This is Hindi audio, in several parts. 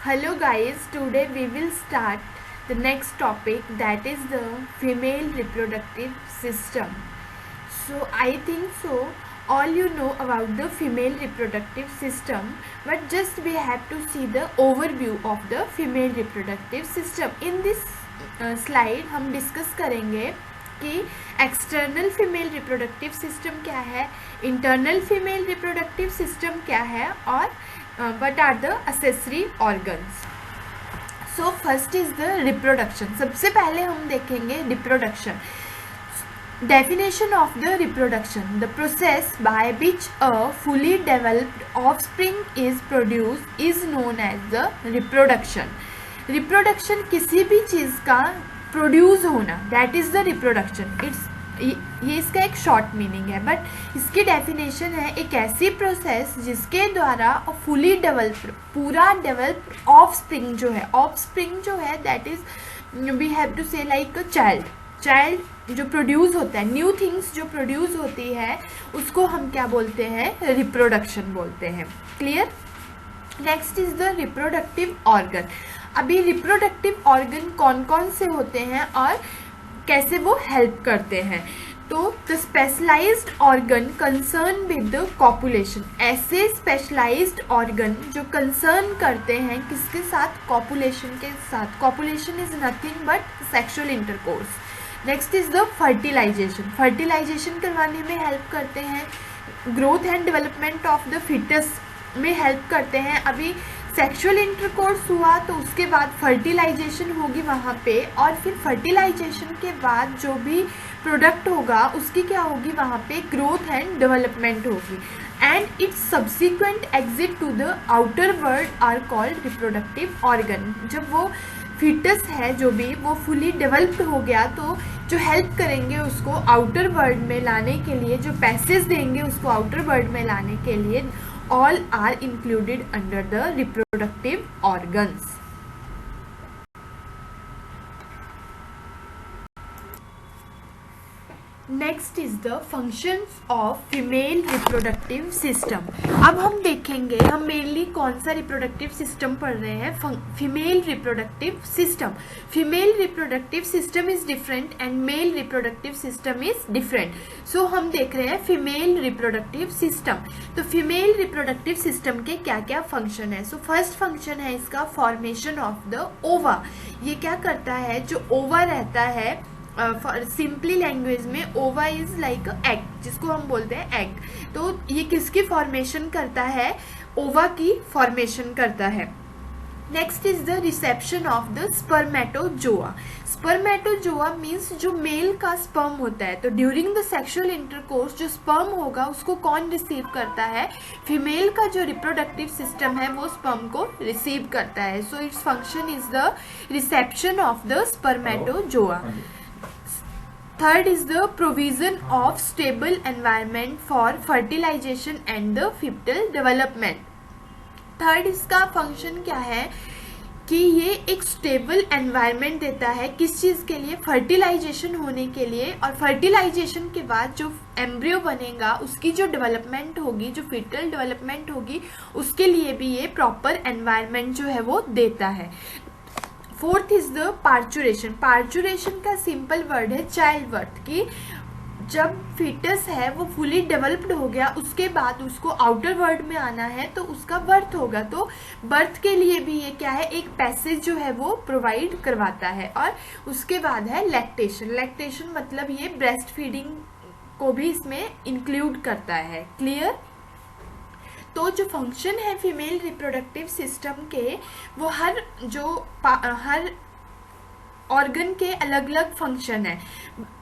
Hello guys, today we will start the next topic, that is the female reproductive system. So I think so all you know about the female reproductive system, but just we have to see the overview of the female reproductive system. In this slide हम डिस्कस करेंगे कि एक्सटर्नल फीमेल रिप्रोडक्टिव सिस्टम क्या है, इंटरनल फीमेल रिप्रोडक्टिव सिस्टम क्या है, और what are the accessory organs. So first is the reproduction. सबसे पहले हम देखेंगे reproduction. Definition of the reproduction: the process by which a fully developed offspring is produced is known as the reproduction. Reproduction किसी भी चीज़ का प्रोड्यूस होना, that is the reproduction. ये इसका एक शॉर्ट मीनिंग है, बट इसकी डेफिनेशन है एक ऐसी प्रोसेस जिसके द्वारा फुली पूरा डेवलप्ड ऑफस्प्रिंग जो है that is we have to say like child जो प्रोड्यूस होता है, न्यू थिंग्स जो प्रोड्यूस होती है उसको हम क्या बोलते हैं, रिप्रोडक्शन बोलते हैं. Clear. Next is the reproductive organ. अभी रिप्रोडक्टिव ऑर्गन कौन कौन से होते हैं और कैसे वो हेल्प करते हैं. तो the specialized organ concern with the copulation. ऐसे स्पेशलाइज्ड ऑर्गन जो कंसर्न करते हैं किसके साथ, कॉपुलेशन के साथ. Copulation is nothing but sexual intercourse. Next is the fertilization. Fertilization करवाने में हेल्प करते हैं. Growth and development of the foetus में हेल्प करते हैं. अभी सेक्सुअल इंटरकोर्स हुआ तो उसके बाद फर्टिलाइजेशन होगी वहाँ पे, और फिर फर्टिलाइजेशन के बाद जो भी प्रोडक्ट होगा उसकी क्या होगी, वहाँ पे ग्रोथ एंड डेवलपमेंट होगी. And its subsequent exit to the outer world are called reproductive organ. जब वो फिटस है जो भी वो फुली डेवलप्ड हो गया तो जो हेल्प करेंगे उसको आउटर वर्ल्ड में लाने के लिए, जो पैसेज देंगे उसको आउटर वर्ल्ड में लाने के लिए, all are included under the reproductive organs. Next is the functions of female reproductive system. अब हम देखेंगे हम मेनली कौन सा रिप्रोडक्टिव सिस्टम पढ़ रहे हैं, female reproductive system. Female reproductive system is different and male reproductive system is different. So हम देख रहे हैं फीमेल रिप्रोडक्टिव सिस्टम. तो फीमेल रिप्रोडक्टिव सिस्टम के क्या क्या फंक्शन है. सो फर्स्ट फंक्शन है इसका फॉर्मेशन ऑफ द ओवा. ये क्या करता है, जो ओवा रहता है, सिंपली लैंग्वेज में ओवा इज लाइक एग, जिसको हम बोलते हैं एग. तो ये किसकी फॉर्मेशन करता है, ओवा की फॉर्मेशन करता है. Next is the reception of the spermatozoa. Spermatozoa means जो मेल का स्पर्म होता है, तो ड्यूरिंग द सेक्सुअल इंटरकोर्स जो स्पर्म होगा उसको कौन रिसीव करता है, फीमेल का जो रिप्रोडक्टिव सिस्टम है वो स्पर्म को रिसीव करता है. So its function is the reception of the spermatozoa. Third is the provision of stable environment for fertilization and the fetal development. Third इसका फंक्शन क्या है कि ये एक स्टेबल एनवायरनमेंट देता है, किस चीज़ के लिए, फर्टिलाइजेशन होने के लिए. और फर्टिलाइजेशन के बाद जो एम्ब्रियो बनेगा उसकी जो डेवलपमेंट होगी, जो फीटल डेवलपमेंट होगी, उसके लिए भी ये प्रॉपर एनवायरनमेंट जो है वो देता है. Fourth is the parturition. Parturition का सिंपल वर्ड है चाइल्ड बर्थ की. जब फीटस है वो फुली डेवलप्ड हो गया उसके बाद उसको आउटर वर्ल्ड में आना है तो उसका बर्थ होगा. तो बर्थ के लिए भी ये क्या है, एक पैसेज जो है वो प्रोवाइड करवाता है. और उसके बाद है लैक्टेशन. लैक्टेशन मतलब ये ब्रेस्ट फीडिंग को भी इसमें इंक्लूड करता है. क्लियर. तो जो फंक्शन है फीमेल रिप्रोडक्टिव सिस्टम के, वो हर ऑर्गन के अलग अलग फंक्शन है.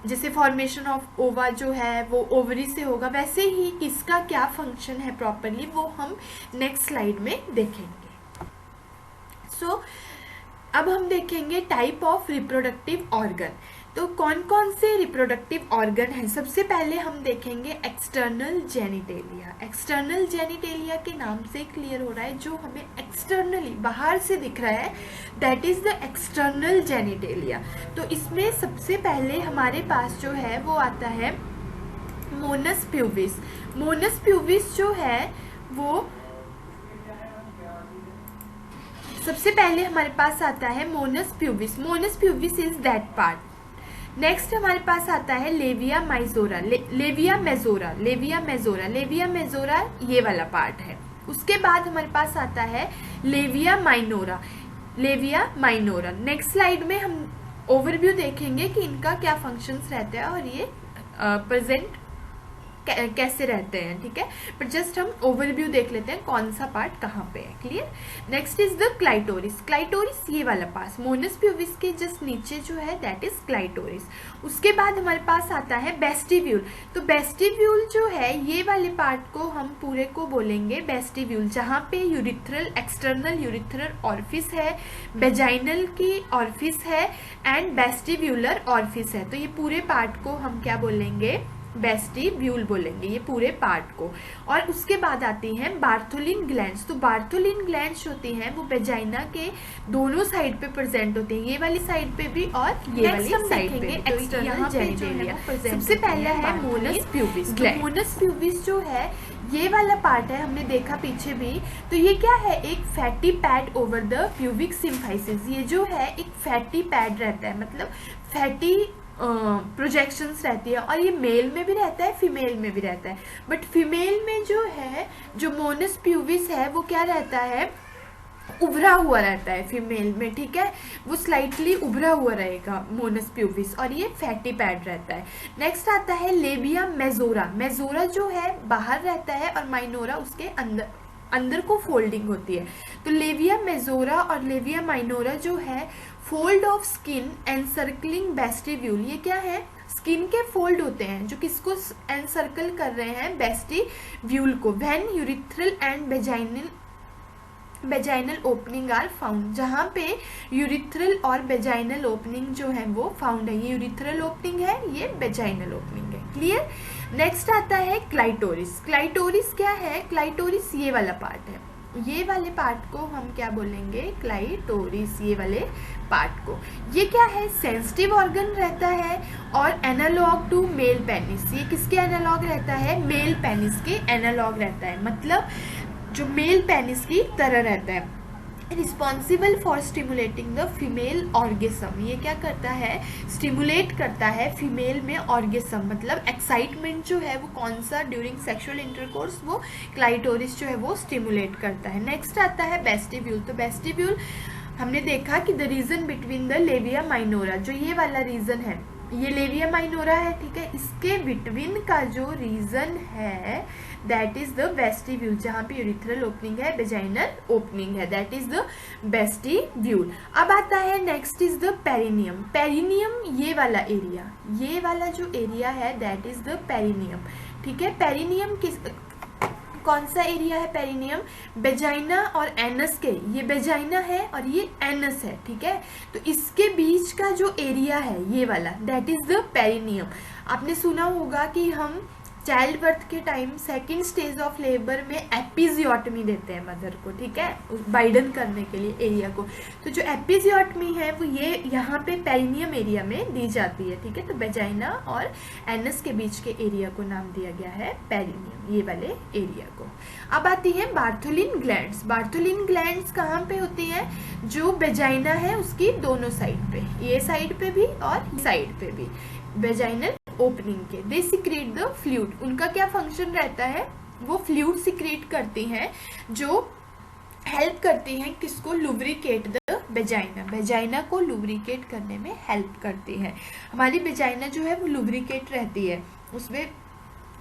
जैसे फॉर्मेशन ऑफ ओवा जो है वो ओवरी से होगा, वैसे ही किसका क्या फंक्शन है प्रॉपरली वो हम नेक्स्ट स्लाइड में देखेंगे. सो अब हम देखेंगे टाइप ऑफ रिप्रोडक्टिव ऑर्गन. तो कौन कौन से रिप्रोडक्टिव ऑर्गन हैं. सबसे पहले हम देखेंगे एक्सटर्नल जेनिटेलिया. एक्सटर्नल जेनिटेलिया के नाम से क्लियर हो रहा है, जो हमें एक्सटर्नली बाहर से दिख रहा है that is the external genitalia. तो इसमें सबसे पहले हमारे पास जो है वो आता है मोनस प्यूबिस. मोनस प्यूबिस जो है वो सबसे पहले हमारे पास आता है mons pubis. Mons pubis is that part. Next हमारे पास आता है labia majora, labia majora, labia majora, labia majora ये वाला पार्ट है। उसके बाद हमारे पास आता है labia minora, labia minora. Next slide में हम ओवरव्यू देखेंगे कि इनका क्या फंक्शंस रहते हैं और ये प्रेजेंट कैसे रहते हैं, ठीक है। बट जस्ट हम ओवरव्यू देख लेते हैं कौन सा पार्ट कहाँ पे है। Clear. Next is the clitoris. Clitoris ये वाला पास मोनस प्यूबिस के जस्ट नीचे जो है दैट इज क्लाइटोरिस। उसके बाद हमारे पास आता है वेस्टिब्यूल। तो वेस्टिब्यूल जो है ये वाले पार्ट को हम पूरे को बोलेंगे वेस्टिब्यूल, जहाँ पे यूरिथ्रल एक्सटर्नल यूरिथ्रल ऑरिफिस है, वेजाइनल की ऑरिफिस है एंड वेस्टिब्यूलर ऑरिफिस है। तो ये पूरे पार्ट को हम क्या बोलेंगे, वेस्टिब्यूल बोलेंगे ये पूरे पार्ट को। और उसके बाद आती हैं बार्थोलिन ग्लैंड्स। तो बार्थोलिन ग्लैंड्स होती हैं वो वेजाइना के दोनों साइड पे प्रेजेंट होते हैं, ये वाली साइड पे भी और ये वाली साइड पे भी। तो यहाँ पे जो है सबसे पहला है मोनस प्यूबिस। मोनस प्यूबिस जो है ये वाला पार्ट है, हमने देखा पीछे भी। तो ये क्या है, एक fatty pad over the pubic symphysis. ये जो है एक फैटी पैड रहता है, मतलब फैटी प्रोजेक्शंस रहती है। और ये मेल में भी रहता है फीमेल में भी रहता है। बट फीमेल में जो है जो मोनस प्यूबिस है वो क्या रहता है, उभरा हुआ रहता है फीमेल में, ठीक है। वो स्लाइटली उभरा हुआ रहेगा मोनस प्यूबिस और ये फैटी पैड रहता है। नेक्स्ट आता है लेविया मेजोरा। मेजोरा जो है बाहर रहता है और माइनोरा उसके अंदर को फोल्डिंग होती है। तो लेविया मेजोरा और लेविया माइनोरा जो है fold of skin encircling vestibule. ये क्या है, स्किन के फोल्ड होते हैं जो किसको एनसर्कल कर रहे हैं, वेस्टिब्यूल को। When urethral and vaginal opening are found, जहाँ पे यूरिथ्रल और वेजाइनल ओपनिंग जो है वो फाउंड है। ये यूरिथ्रल ओपनिंग है, ये वेजाइनल ओपनिंग है। क्लियर। नेक्स्ट आता है क्लाइटोरिस। क्लाइटोरिस क्या है, क्लाइटोरिस ये वाला पार्ट है। ये वाले पार्ट को हम क्या बोलेंगे, क्लाइटोरिस ये वाले पार्ट को। ये क्या है, सेंसिटिव ऑर्गन रहता है और एनालॉग टू मेल पेनिस। ये किसके एनालॉग रहता है, मेल पेनिस के एनालॉग रहता है, मतलब जो मेल पेनिस की तरह रहता है। Responsible for stimulating the female orgasm. ये क्या करता है, स्टिमुलेट करता है फीमेल में ऑर्गेसम, मतलब एक्साइटमेंट जो है वो कौन सा, ड्यूरिंग सेक्सुअल इंटरकोर्स, वो क्लाइटोरिस जो है वो स्टिमुलेट करता है। नेक्स्ट आता है वेस्टिब्यूल। तो वेस्टिब्यूल हमने देखा कि the region between the labia minora, जो ये वाला रीजन है, ये लेविया माइनोरा है, ठीक है। इसके बिटवीन का जो रीजन है दैट इज द वेस्टिब्यूल, जहाँ पे यूरिथ्रल ओपनिंग है, वेजाइनल ओपनिंग है, दैट इज द वेस्टिब्यूल। अब आता है next is the perineum. Perineum ये वाला एरिया, ये वाला जो एरिया है दैट इज द पेरिनियम, ठीक है। पेरिनियम कौन सा एरिया है, पेरिनियम वेजाइना और एनस के, ये वेजाइना है और ये एनस है, ठीक है। तो इसके बीच का जो एरिया है ये वाला दैट इज द पेरिनियम। आपने सुना होगा कि हम चाइल्ड बर्थ के time second stage of labour में एपिजियोटमी देते हैं मदर को, ठीक है, वाइडन करने के लिए एरिया को। तो जो एपिजियोटमी है वो ये यहाँ पे पेरिनियम एरिया में दी जाती है, ठीक है। तो वेजाइना और एनस के बीच के एरिया को नाम दिया गया है पेरिनियम, ये वाले एरिया को। अब आती है बार्थोलिन ग्लैंड्स। बार्थोलिन ग्लैंड्स कहाँ पे होती हैं, जो वेजाइना है उसकी दोनों साइड पे, ये साइड पे भी और साइड पे भी, वेजाइनल ओपनिंग के। They secrete the fluid. उनका क्या फंक्शन रहता है, वो फ्लूइड सिक्रेट करती हैं जो हेल्प करती हैं किसको, लुब्रिकेट द वेजाइना। वेजाइना को लुब्रिकेट करने में हेल्प करती है। हमारी वेजाइना जो है वो लुब्रिकेट रहती है, उसमें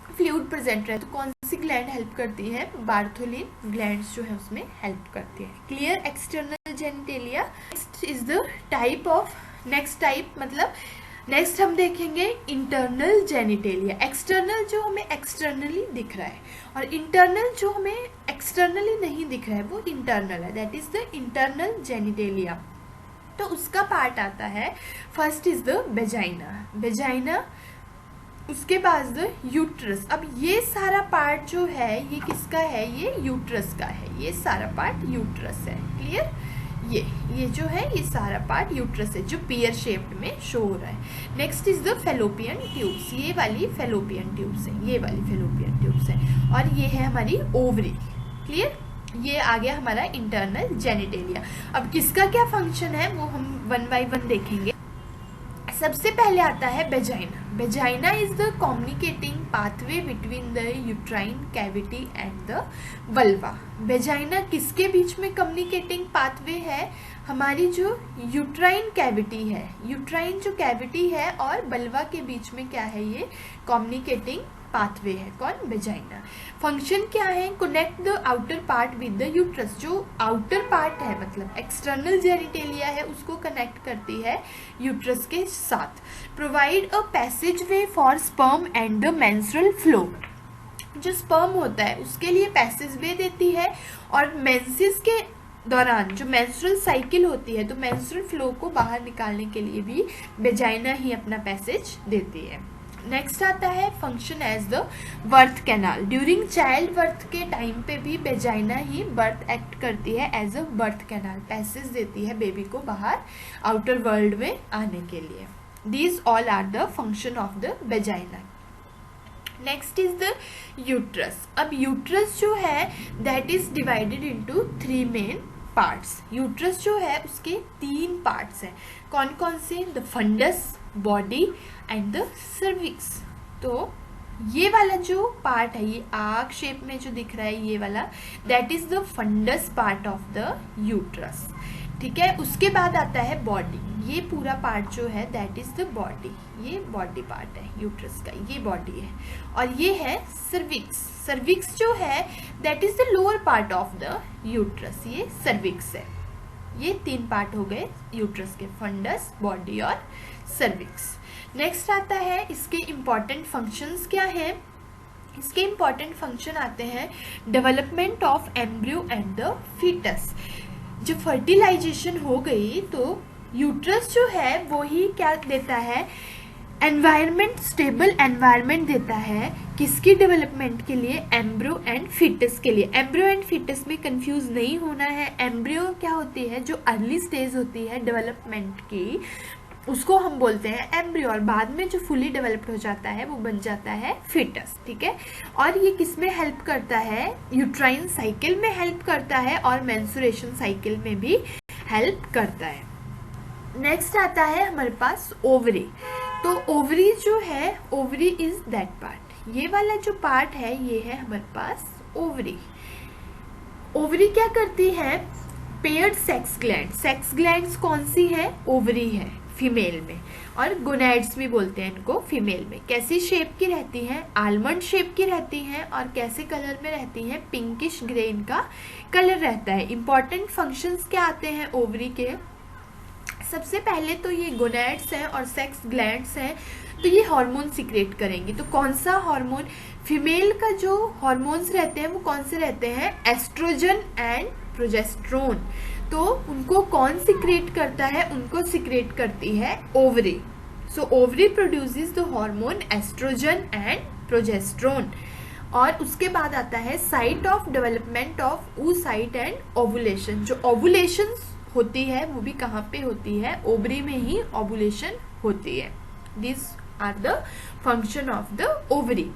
फ्लूइड प्रेजेंट रहता है। तो कौन सी ग्लैंड हेल्प करती है, बार्थोलिन ग्लैंड्स जो है उसमें हेल्प करती है। Clear. External genitalia. Next is the type of, next type मतलब नेक्स्ट हम देखेंगे इंटरनल जेनिटेलिया। एक्सटर्नल जो हमें एक्सटर्नली दिख रहा है और इंटरनल जो हमें एक्सटर्नली नहीं दिख रहा है वो इंटरनल है, that is the internal genitalia. तो उसका पार्ट आता है, first is the vagina, vagina, उसके बाद द यूट्रस। अब ये सारा पार्ट जो है ये किसका है, ये यूट्रस का है, ये सारा पार्ट यूट्रस है। क्लियर। ये जो है ये सारा पार्ट यूट्रस है जो पियर शेप्ड में शो हो रहा है। Next is the fallopian tubes. ये वाली फेलोपियन ट्यूब्स है, ये वाली फेलोपियन ट्यूब्स है और ये है हमारी ओवरी। क्लियर। ये आ गया हमारा इंटरनल जेनिटेलिया। अब किसका क्या फंक्शन है वो हम वन बाय वन देखेंगे। सबसे पहले आता है vagina. Vagina is the communicating pathway between the uterine cavity and the vulva. Vagina किसके बीच में कम्युनिकेटिंग पाथवे है? हमारी जो यूट्राइन कैविटी है, यूट्राइन जो कैविटी है और वल्वा के बीच में क्या है, ये कम्युनिकेटिंग पाथवे है। कौन? वेजाइना। फंक्शन क्या है? Connect the outer part with the uterus. जो आउटर पार्ट है मतलब एक्सटर्नल जेनिटेलिया है उसको कनेक्ट करती है यूट्रस के साथ। Provide a passage way for sperm and the menstrual flow. जो स्पर्म होता है उसके लिए पैसेज वे देती है और मेंसेस के दौरान जो मेंस्ट्रुअल साइकिल होती है तो मेंस्ट्रुअल फ्लो को बाहर निकालने के लिए भी वेजाइना ही अपना पैसेज देती है। नेक्स्ट आता है function as the birth canal. During child birth के टाइम पे भी वेजाइना ही बर्थ एक्ट करती है as a birth canal, passage देती है बेबी को बाहर आउटर वर्ल्ड में आने के लिए। These all are the function of the vagina. Next is the uterus. अब यूट्रस जो है that is divided into 3 main parts. Uterus जो है उसके 3 पार्ट्स हैं। कौन कौन से? The fundus, body and the cervix. तो ये वाला जो पार्ट है, ये आर्क शेप में जो दिख रहा है ये वाला, that is the fundus part of the uterus. ठीक है, उसके बाद आता है बॉडी। ये पूरा पार्ट जो है दैट इज द बॉडी, ये बॉडी पार्ट है यूट्रस का, ये बॉडी है। और ये है सर्विक्स। सर्विक्स जो है that is the lower part of the uterus, ये सर्विक्स है। ये 3 पार्ट हो गए यूट्रस के, फंडस, बॉडी और सर्विक्स। नेक्स्ट आता है इसके इम्पॉर्टेंट फंक्शंस क्या हैं। इसके इम्पॉर्टेंट फंक्शन आते हैं development of embryo and the foetus. जब फर्टिलाइजेशन हो गई तो यूट्रस जो है वो ही क्या देता है, एनवायरनमेंट, स्टेबल एनवायरनमेंट देता है किसकी डेवलपमेंट के लिए, एम्ब्रियो एंड फीटस के लिए। एम्ब्रियो एंड फीटस में कंफ्यूज नहीं होना है। एम्ब्रियो क्या होती है, जो अर्ली स्टेज होती है डेवलपमेंट की, उसको हम बोलते हैं एम्ब्रियो, और बाद में जो फुली डेवलप्ड हो जाता है वो बन जाता है फीटस। ठीक है, और ये किस में हेल्प करता है, यूट्राइन साइकिल में हेल्प करता है और मेंस्ट्रुएशन साइकिल में भी हेल्प करता है। नेक्स्ट आता है हमारे पास ओवरी। तो ओवरी जो है, ओवरी इज दैट पार्ट, ये वाला जो पार्ट है ये है हमारे पास ओवरी। ओवरी क्या करती है, paired sex gland. Sex glands कौन सी है, ओवरी है फीमेल में, और गोनैड्स भी बोलते हैं इनको फीमेल में। कैसी शेप की रहती हैं, आलमंड शेप की रहती हैं, और कैसे कलर में रहती हैं, पिंकिश ग्रे इनका कलर रहता है। इंपॉर्टेंट फंक्शंस क्या आते हैं ओवरी के, सबसे पहले तो ये गोनैड्स हैं और सेक्स ग्लैंड्स हैं तो ये हार्मोन सिक्रेट करेंगी। तो कौन सा हार्मोन, फीमेल का जो हार्मोन्स रहते हैं वो कौन से रहते हैं, एस्ट्रोजन एंड प्रोजेस्टेरोन। तो उनको कौन सिक्रेट करता है, उनको सिक्रेट करती है ovary. So ovary produces the hormone oestrogen and progesterone. और उसके बाद आता है site of development of oocyte and ovulation. जो ओवुलेशन होती है वो भी कहाँ पे होती है, ओवरी में ही ओवुलेशन होती है। This are the function of the ovary.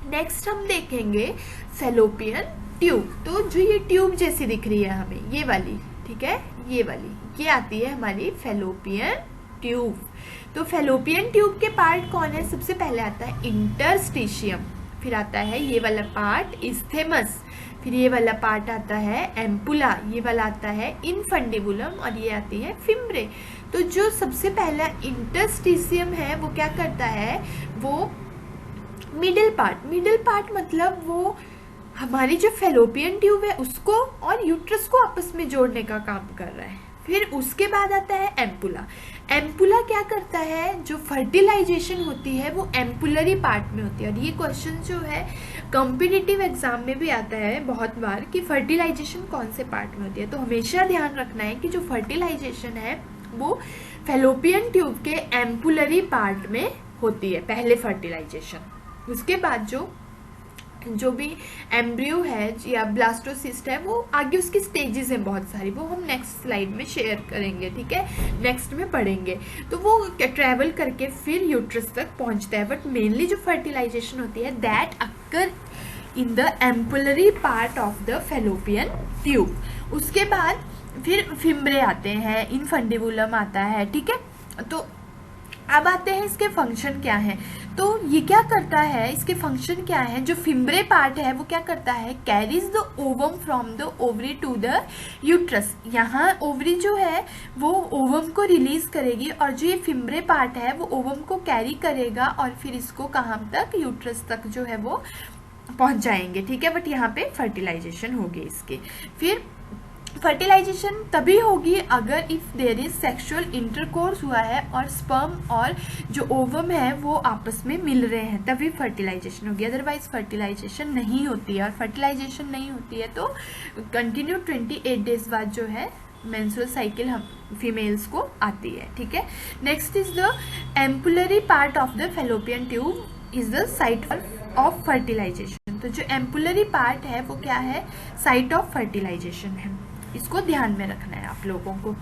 Next हम देखेंगे फैलोपियन ट्यूब। तो जो ये ट्यूब जैसी दिख रही है हमें, ये वाली, ठीक है, ये वाली, ये आती है हमारी फैलोपियन ट्यूब। तो फैलोपियन ट्यूब के पार्ट कौन है, सबसे पहले आता है इंटरस्टिशियम, फिर आता है ये वाला पार्ट इस्थेमस, फिर ये वाला पार्ट आता है एम्पुला, ये वाला आता है इनफंडिबुलम, और ये आती है फिम्ब्रे। तो जो सबसे पहला इंटरस्टिशियम है वो क्या करता है, वो मिडिल पार्ट मतलब वो हमारी जो फैलोपियन ट्यूब है उसको और यूट्रस को आपस में जोड़ने का काम कर रहा है। फिर उसके बाद आता है एम्पुला। एम्पुला क्या करता है, जो फर्टिलाइजेशन होती है वो एम्पुलरी पार्ट में होती है। और ये क्वेश्चन जो है कॉम्पिटिटिव एग्जाम में भी आता है बहुत बार कि फर्टिलाइजेशन कौन से पार्ट में होती है। तो हमेशा ध्यान रखना है कि जो फर्टिलाइजेशन है वो फैलोपियन ट्यूब के एम्पुलरी पार्ट में होती है, पहले फर्टिलाइजेशन। उसके बाद जो भी एम्ब्रियो है या ब्लास्टोसिस्ट है वो आगे उसकी स्टेजेस हैं बहुत सारी, वो हम नेक्स्ट स्लाइड में शेयर करेंगे, ठीक है, नेक्स्ट में पढ़ेंगे। तो वो ट्रैवल करके फिर यूट्रस तक पहुंचता है। बट मेनली जो फर्टिलाइजेशन होती है that occur in the ampullary part of the Fallopian tube. उसके बाद फिर फिम्ब्रे आते हैं, इनफंडिबुलम आता है, ठीक है। तो अब आते हैं इसके फंक्शन क्या है। तो ये क्या करता है, इसके फंक्शन क्या है, जो फिम्ब्रे पार्ट है वो क्या करता है, carries the ovum from the ovary to the uterus. यहाँ ओवरी जो है वो ओवम को रिलीज करेगी और जो ये फिम्ब्रे पार्ट है वो ओवम को कैरी करेगा और फिर इसको कहाँ तक, यूट्रस तक जो है वो पहुंच जाएंगे, ठीक है। बट यहाँ पे फर्टिलाइजेशन होगी इसके। फिर फर्टिलाइजेशन तभी होगी अगर if there is sexual intercourse हुआ है और स्पर्म और जो ओवम है वो आपस में मिल रहे हैं, तभी फर्टिलाइजेशन होगी। अदरवाइज फर्टिलाइजेशन नहीं होती है, और फर्टिलाइजेशन नहीं होती है तो कंटिन्यू 28 डेज बाद जो है मेंस्ट्रुअल साइकिल हम फीमेल्स को आती है, ठीक है। Next is the ampullary part of the Fallopian tube is the site of fertilization. तो जो एम्पुलरी पार्ट है वो क्या है, साइट ऑफ फर्टिलाइजेशन है। इसको ध्यान में रखना है आप लोगों को।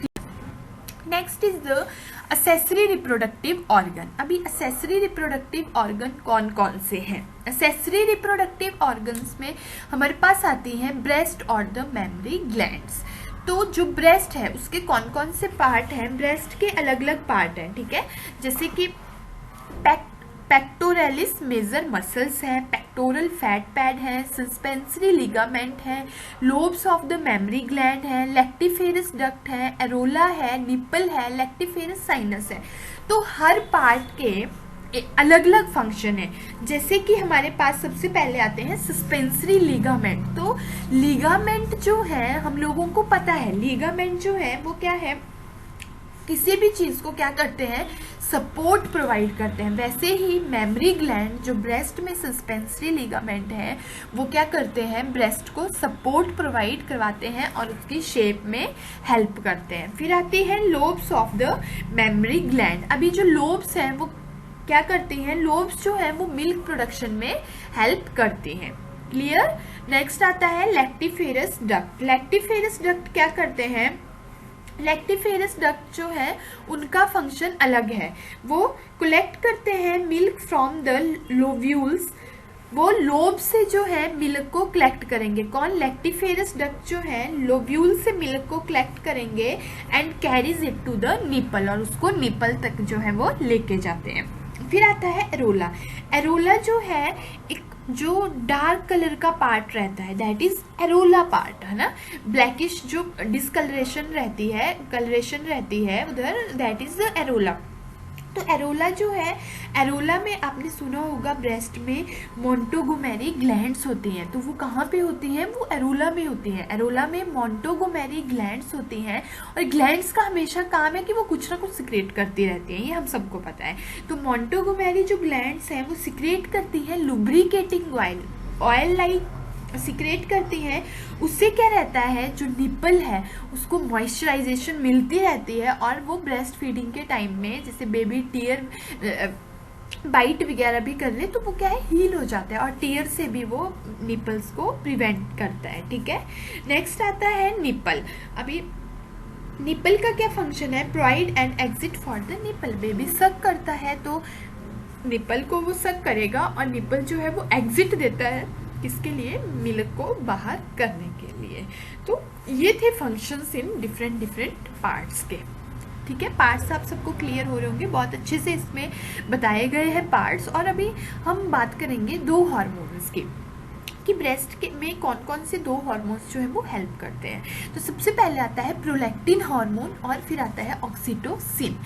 Next is the accessory reproductive organ. अभी असेसरी रिप्रोडक्टिव ऑर्गन कौन कौन से हैं। असेसरी रिप्रोडक्टिव ऑर्गन्स में हमारे पास आती हैं ब्रेस्ट और द मेमरी ग्लैंड्स। तो जो ब्रेस्ट है उसके कौन कौन से पार्ट हैं, ब्रेस्ट के अलग अलग पार्ट हैं, ठीक है। जैसे कि पेक्टोरलिस मेजर मसल्स है, पेक्टोरल फैट पैड है, सस्पेंसरी लिगामेंट है, lobes of the mammary gland है, लेक्टिफेरस डक्ट है, एरोला है, निपल है, लेक्टिफेरस साइनस है। तो हर पार्ट के अलग अलग फंक्शन है। जैसे कि हमारे पास सबसे पहले आते हैं सस्पेंसरी लिगामेंट। तो लिगामेंट जो है हम लोगों को पता है, लिगामेंट जो है वो क्या है, किसी भी चीज को क्या करते हैं, सपोर्ट प्रोवाइड करते हैं। वैसे ही मेमरी ग्लैंड जो ब्रेस्ट में सस्पेंसरी लिगामेंट है वो क्या करते हैं, ब्रेस्ट को सपोर्ट प्रोवाइड करवाते हैं और उसकी शेप में हेल्प करते हैं। फिर आती है lobes of the mammary gland. अभी जो लोब्स हैं वो क्या करती हैं, लोब्स जो है वो मिल्क प्रोडक्शन में हेल्प करती हैं। क्लियर। नेक्स्ट आता है लेक्टिफेरस डक्ट। लेक्टिफेरस डक्ट क्या करते हैं, लेक्टिफेरस डक्ट जो है उनका फंक्शन अलग है। वो कलेक्ट करते हैं मिल्क फ्रॉम द लोब्यूल्स। वो लोब से जो है मिल्क को कलेक्ट करेंगे। कौन, लेक्टिफेरस डक्ट जो है लोब्यूल से मिल्क को कलेक्ट करेंगे and carries it to the nipple, और उसको निपल तक जो है वो लेके जाते हैं। फिर आता है एरोला। एरोला जो है एक जो डार्क कलर का पार्ट रहता है, दैट इज एरोला पार्ट, है ना। ब्लैकिश जो डिसकलरेशन रहती है, कलरेशन रहती है उधर, दैट इज द एरोला। तो एरोला जो है, एरोला में आपने सुना होगा ब्रेस्ट में मोंटोगोमेरी ग्लैंड्स होती हैं। तो वो कहाँ पे होती हैं, वो एरोला में होती हैं। एरोला में मोंटोगोमेरी ग्लैंड्स होती हैं और ग्लैंड्स का हमेशा काम है कि वो कुछ ना कुछ सिक्रेट करती रहती हैं, ये हम सबको पता है। तो मोंटोगोमेरी जो ग्लैंड्स हैं वो सिक्रेट करती हैं lubricating oil, oil like secrete करती हैं। उससे क्या रहता है, जो निपल है उसको मॉइस्चराइजेशन मिलती रहती है और वो ब्रेस्ट फीडिंग के टाइम में जैसे बेबी टीयर बाइट वगैरह भी कर ले तो वो क्या है, हील हो जाता है और टीयर से भी वो निपल्स को प्रिवेंट करता है, ठीक है। नेक्स्ट आता है निपल। अभी निपल का क्या फंक्शन है, provide and exit for the nipple. Baby सक करता है तो निपल को वो सक करेगा और निपल जो है वो एग्जिट देता है, किसके लिए, मिल्क को बाहर करने के लिए। तो ये थे फंक्शंस इन डिफरेंट पार्ट्स के, ठीक है। पार्ट्स आप सबको क्लियर हो रहे होंगे, बहुत अच्छे से इसमें बताए गए हैं पार्ट्स। और अभी हम बात करेंगे दो हार्मोन्स की, कि ब्रेस्ट के में कौन कौन से दो हार्मोन्स जो है वो हेल्प करते हैं। तो सबसे पहले आता है प्रोलैक्टिन हार्मोन और फिर आता है ऑक्सीटोसिन।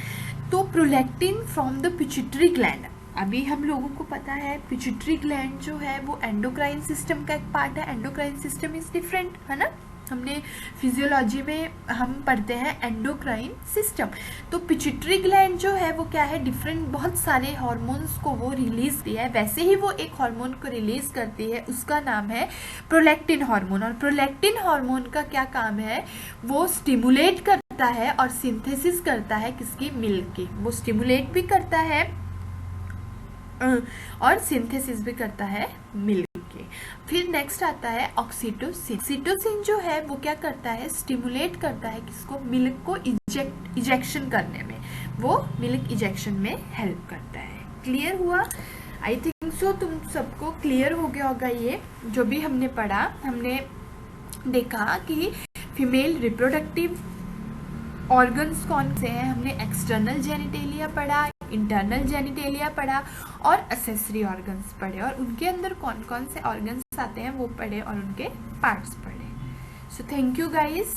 तो prolactin from the pituitary gland. अभी हम लोगों को पता है पिट्यूटरी ग्लैंड जो है वो एंडोक्राइन सिस्टम का एक पार्ट है। एंडोक्राइन सिस्टम इज डिफरेंट, है ना। हमने फिजियोलॉजी में हम पढ़ते हैं एंडोक्राइन सिस्टम। तो पिट्यूटरी ग्लैंड जो है वो क्या है, डिफरेंट बहुत सारे हार्मोन्स को वो रिलीज किया है। वैसे ही वो एक हार्मोन को रिलीज करती है, उसका नाम है प्रोलैक्टिन हार्मोन। और प्रोलैक्टिन हार्मोन का क्या काम है, वो स्टिमुलेट करता है और सिंथेसिस करता है किसकी, मिल्क की। वो स्टिमुलेट भी करता है और सिंथेसिस भी करता है मिल्क के। फिर नेक्स्ट आता है ऑक्सीटोसिन। ऑक्सीटोसिन जो है वो क्या करता है, स्टिमुलेट करता है किसको, मिल्क को इजेक्शन करने में, वो मिल्क इजेक्शन में हेल्प करता है। क्लियर हुआ, आई थिंक सो तुम सबको क्लियर हो गया होगा ये जो भी हमने पढ़ा। हमने देखा कि फीमेल रिप्रोडक्टिव ऑर्गन्स कौन से हैं। हमने एक्सटर्नल जेनिटेलिया पढ़ा, इंटरनल जेनिटेलिया पढ़ा और एक्सेसरी ऑर्गन्स पढ़े, और उनके अंदर कौन कौन से ऑर्गन्स आते हैं वो पढ़े और उनके पार्ट्स पढ़े। So thank you guys.